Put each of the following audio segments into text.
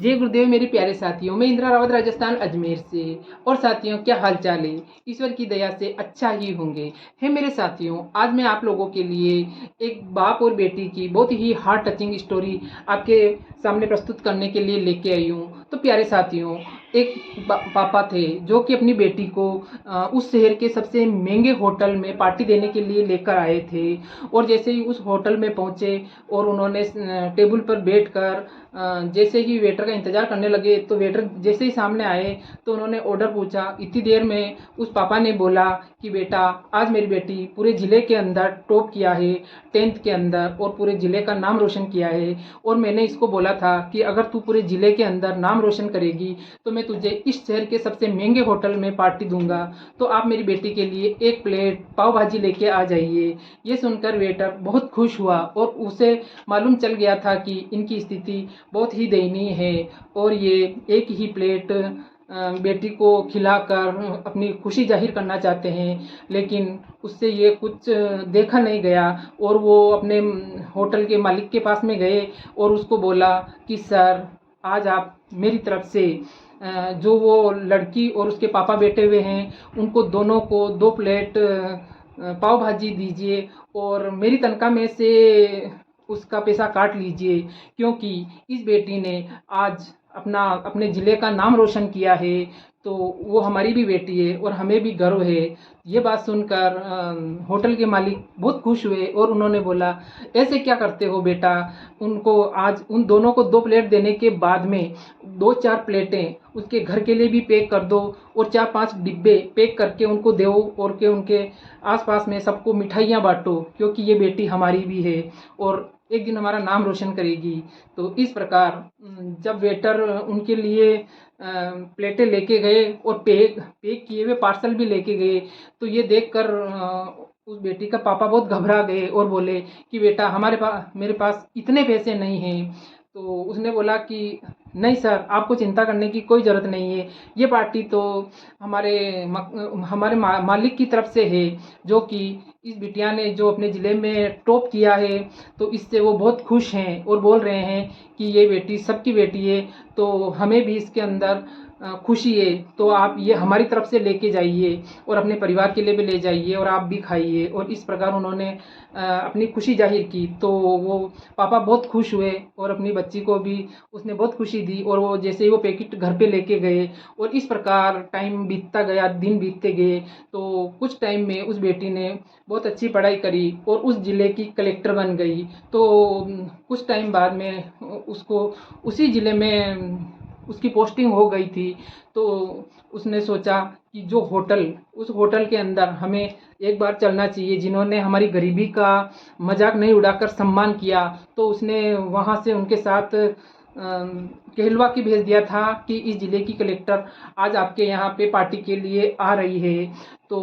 जय गुरुदेव मेरे प्यारे साथियों, मैं इंदिरा रावत राजस्थान अजमेर से। और साथियों, क्या हाल चाल है? ईश्वर की दया से अच्छा ही होंगे। है मेरे साथियों, आज मैं आप लोगों के लिए एक बाप और बेटी की बहुत ही हार्ट टचिंग स्टोरी आपके सामने प्रस्तुत करने के लिए लेके आई हूँ। तो प्यारे साथियों, एक पापा थे जो कि अपनी बेटी को उस शहर के सबसे महंगे होटल में पार्टी देने के लिए लेकर आए थे। और जैसे ही उस होटल में पहुंचे और उन्होंने टेबल पर बैठकर जैसे ही वेटर का इंतज़ार करने लगे, तो वेटर जैसे ही सामने आए तो उन्होंने ऑर्डर पूछा। इतनी देर में उस पापा ने बोला कि बेटा, आज मेरी बेटी पूरे ज़िले के अंदर टॉप किया है, 10th के अंदर, और पूरे ज़िले का नाम रोशन किया है। और मैंने इसको बोला था कि अगर तू पूरे ज़िले के अंदर नाम रोशन करेगी तो मैं तुझे इस शहर के सबसे महंगे होटल में पार्टी दूंगा। तो आप मेरी बेटी के लिए एक प्लेट पाव भाजी लेके आ जाइए। ये सुनकर वेटर बहुत खुश हुआ और उसे मालूम चल गया था कि इनकी स्थिति बहुत ही दयनीय है और ये एक ही प्लेट बेटी को खिलाकर अपनी खुशी जाहिर करना चाहते हैं। लेकिन उससे ये कुछ देखा नहीं गया और वो अपने होटल के मालिक के पास में गए और उसको बोला कि सर, आज आप मेरी तरफ से जो वो लड़की और उसके पापा बैठे हुए हैं उनको दोनों को 2 प्लेट पाव भाजी दीजिए और मेरी तनख्वाह में से उसका पैसा काट लीजिए, क्योंकि इस बेटी ने आज अपने ज़िले का नाम रोशन किया है। तो वो हमारी भी बेटी है और हमें भी गर्व है। ये बात सुनकर होटल के मालिक बहुत खुश हुए और उन्होंने बोला, ऐसे क्या करते हो बेटा? उनको आज उन दोनों को 2 प्लेट देने के बाद में 2-4 प्लेटें उसके घर के लिए भी पैक कर दो और 4-5 डिब्बे पैक करके उनको दो और के उनके आसपास में सबको मिठाइयाँ बांटो, क्योंकि ये बेटी हमारी भी है और एक दिन हमारा नाम रोशन करेगी। तो इस प्रकार जब वेटर उनके लिए प्लेटें लेके गए और पैक पैक किए हुए पार्सल भी लेके गए, तो ये देखकर उस बेटी का पापा बहुत घबरा गए और बोले कि बेटा, मेरे पास इतने पैसे नहीं हैं। तो उसने बोला कि नहीं सर, आपको चिंता करने की कोई ज़रूरत नहीं है। ये पार्टी तो हमारे मालिक की तरफ से है, जो कि इस बिटिया ने जो अपने ज़िले में टॉप किया है, तो इससे वो बहुत खुश हैं और बोल रहे हैं कि ये बेटी सबकी बेटी है, तो हमें भी इसके अंदर खुशी है। तो आप ये हमारी तरफ से लेके जाइए और अपने परिवार के लिए भी ले जाइए और आप भी खाइए। और इस प्रकार उन्होंने अपनी खुशी जाहिर की। तो वो पापा बहुत खुश हुए और अपनी बच्ची को भी उसने बहुत खुशी दी और वो जैसे ही वो पैकेट घर पे लेके गए और इस प्रकार टाइम बीतता गया, दिन बीतते गए। तो कुछ टाइम में उस बेटी ने बहुत अच्छी पढ़ाई करी और उस ज़िले की कलेक्टर बन गई। तो कुछ टाइम बाद में उसको उसी ज़िले में उसकी पोस्टिंग हो गई थी। तो उसने सोचा कि उस होटल के अंदर हमें एक बार चलना चाहिए, जिन्होंने हमारी गरीबी का मजाक नहीं उड़ाकर सम्मान किया। तो उसने वहाँ से उनके साथ कहलवा के भेज दिया था कि इस ज़िले की कलेक्टर आज आपके यहाँ पे पार्टी के लिए आ रही है। तो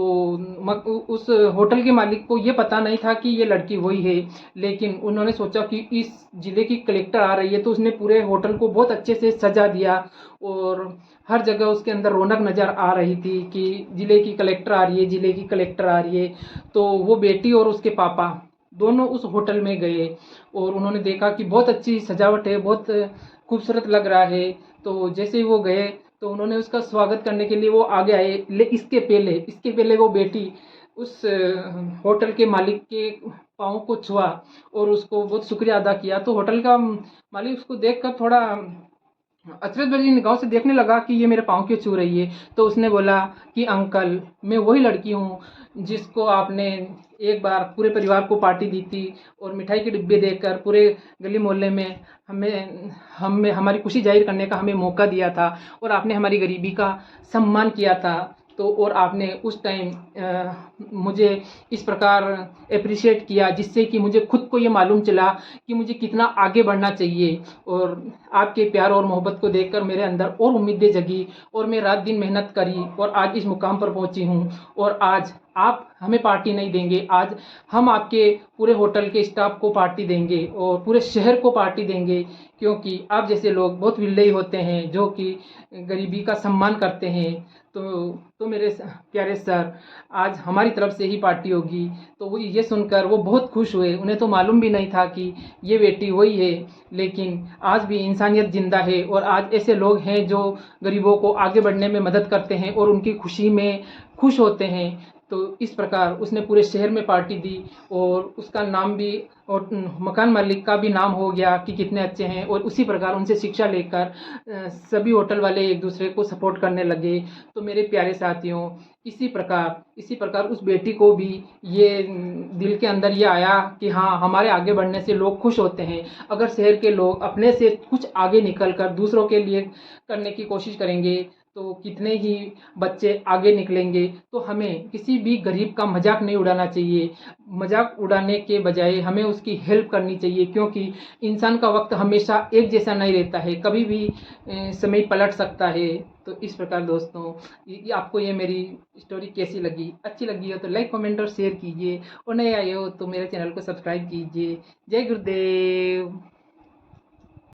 उस होटल के मालिक को ये पता नहीं था कि ये लड़की वही है, लेकिन उन्होंने सोचा कि इस ज़िले की कलेक्टर आ रही है, तो उसने पूरे होटल को बहुत अच्छे से सजा दिया और हर जगह उसके अंदर रौनक नज़र आ रही थी कि ज़िले की कलेक्टर आ रही है, ज़िले की कलेक्टर आ रही है। तो वो बेटी और उसके पापा दोनों उस होटल में गए और उन्होंने देखा कि बहुत अच्छी सजावट है, बहुत खूबसूरत लग रहा है। तो जैसे ही वो गए तो उन्होंने उसका स्वागत करने के लिए वो आगे आए। इसके पहले वो बेटी उस होटल के मालिक के पाँव को छुआ और उसको बहुत शुक्रिया अदा किया। तो होटल का मालिक उसको देखकर थोड़ा अचरज भरी निगाहों से देखने लगा कि ये मेरे पाँव क्यों छू रही है। तो उसने बोला कि अंकल, मैं वही लड़की हूँ जिसको आपने एक बार पूरे परिवार को पार्टी दी थी और मिठाई के डिब्बे देकर पूरे गली मोहल्ले में हमें हमारी खुशी जाहिर करने का हमें मौका दिया था और आपने हमारी गरीबी का सम्मान किया था। तो और आपने उस टाइम मुझे इस प्रकार अप्रिशिएट किया, जिससे कि मुझे खुद को ये मालूम चला कि मुझे कितना आगे बढ़ना चाहिए। और आपके प्यार और मोहब्बत को देखकर मेरे अंदर और उम्मीदें जगी और मैं रात दिन मेहनत करी और आज इस मुकाम पर पहुंची हूँ। और आज आप हमें पार्टी नहीं देंगे, आज हम आपके पूरे होटल के स्टाफ को पार्टी देंगे और पूरे शहर को पार्टी देंगे, क्योंकि आप जैसे लोग बहुत विरले होते हैं जो कि गरीबी का सम्मान करते हैं। तो मेरे प्यारे सर, आज हमारी तरफ से ही पार्टी होगी। तो वो ये सुनकर वो बहुत खुश हुए, उन्हें तो मालूम भी नहीं था कि ये बेटी वही है। लेकिन आज भी इंसानियत ज़िंदा है और आज ऐसे लोग हैं जो गरीबों को आगे बढ़ने में मदद करते हैं और उनकी खुशी में खुश होते हैं। तो इस प्रकार उसने पूरे शहर में पार्टी दी और उसका नाम भी और मकान मालिक का भी नाम हो गया कि कितने अच्छे हैं, और उसी प्रकार उनसे शिक्षा लेकर सभी होटल वाले एक दूसरे को सपोर्ट करने लगे। तो मेरे प्यारे साथियों, इसी प्रकार उस बेटी को भी ये दिल के अंदर ये आया कि हाँ, हमारे आगे बढ़ने से लोग खुश होते हैं। अगर शहर के लोग अपने से कुछ आगे निकल कर दूसरों के लिए करने की कोशिश करेंगे तो कितने ही बच्चे आगे निकलेंगे। तो हमें किसी भी गरीब का मजाक नहीं उड़ाना चाहिए। मजाक उड़ाने के बजाय हमें उसकी हेल्प करनी चाहिए, क्योंकि इंसान का वक्त हमेशा एक जैसा नहीं रहता है, कभी भी समय पलट सकता है। तो इस प्रकार दोस्तों, आपको ये मेरी स्टोरी कैसी लगी? अच्छी लगी हो तो लाइक कमेंट और शेयर कीजिए, और नए आए हो तो मेरे चैनल को सब्सक्राइब कीजिए। जय गुरुदेव।